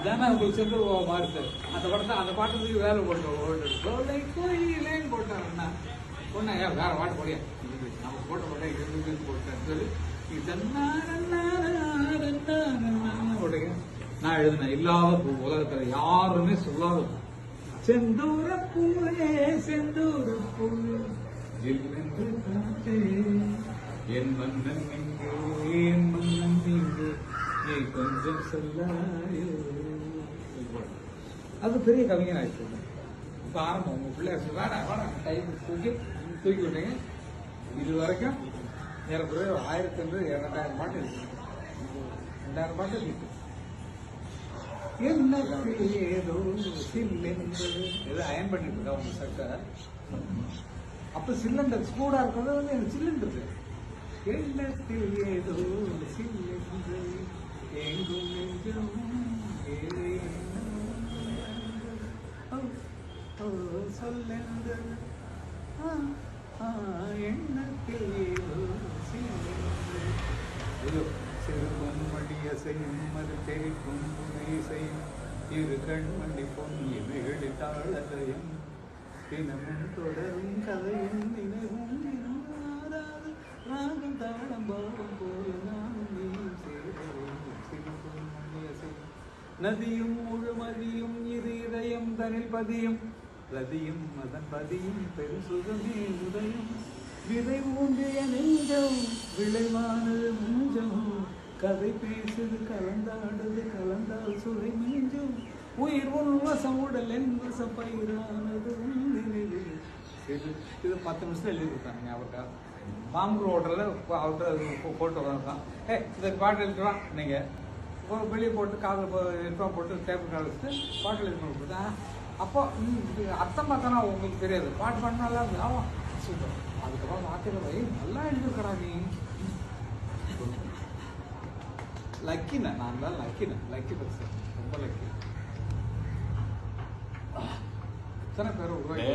இதானே உங்களுக்கு சென்று மாறுது அந்த படத்தை அந்த பாட்டுக்கு வேலை போட்டோம் போட்டாருன்னா ஒன்றா வேற பாட்டு போடியா நம்ம போட்டேன் இது போட்டேன்னு சொல்லி போட்டீங்க. நான் எழுதினேன் இல்லாத பூ உலகத்துல யாருமே சொல்லாத பூ. செந்தூர பூவே செந்தூர பூவே ஜில்லென்று காத்தே என் மன்னன் எங்கே என் மன்னன் எங்கே நீ கொஞ்சம் சொல்லாயோ. அது பெரிய கவிஞர் ஆயிடுச்சு. இப்ப ஆரம்பம் உங்க பிள்ளைய வேணா கை தூக்கி விட்டீங்க. இது வரைக்கும் ஏறக்குறைய 1200 பாட்டு இருக்கு. 2000 பாட்டு இருக்கு. என்ன ஏதோ சில்லென்று ஏதோ அயன் பண்ணிட்டு இருக்கா உங்க சட்டை. அப்ப சிலிண்டர் ஸ்கூடா இருக்கிறது வந்து எனக்கு சிலிண்டர் எண்ணத்தில் ஏதோ சில்லென்று எங்கும் நெஞ்சம் சொல்லென்று எண்ணத்தில் ஏதோ சில்லென்று சிறுவன் மடிய செய்யும் அது தெரிக்கும் செய்யும் இரு கண்மணி பொங்கி மெகழித்தாளதையும் தினமும் தொடரும் கதையும் நினைவும் நினைவாராது ராகம் தாளம் பாவம் போல நானும் நீயும் சேரும் சிறுவன் மடிய செய்யும் நதியும் முழுமதியும் இரு இதயம் தனில் பதியும் ரதியும் அதன் பதியும் பெரும் சுகமே உதயம் விதை ஊன்றிய நெஞ்சம் விளைவானது மூஞ்சம் கதை பேசுது கலந்தாடுது கலந்தால் சுவை மீஞ்சும் உயிர் உன்வசம் உடல் என் வசம் பயிரானது நினைவு. இது 10 நிமிஷம் எழுதி கொடுத்தாங்க. அவர்கிட்ட மாம்பூர் ஹோட்டலில் அவர்கிட்ட போட்டு வந்தான். இந்த பாட்டு எழுதுறான் நீங்கள் வெளியே போட்டு காதில் ஹெட்ஃபோன் போட்டு டேபிள் கால் வச்சுட்டு பாட்டு எழுதி கொடுத்தா. அப்போ அர்த்தம் பார்த்தானா உங்களுக்கு தெரியாது. பாட்டு பாட்டு நல்லா இருந்து ஆமாம் சூப்பர். அதுக்கப்புறம் வார்த்தைகள் நல்லா எழுதிருக்கிறா நீ. லக்கிண்ணா நான் தான் லக்கி பர்சன். ரொம்ப லக்கி. எத்தனை பேர் உருவாக்கி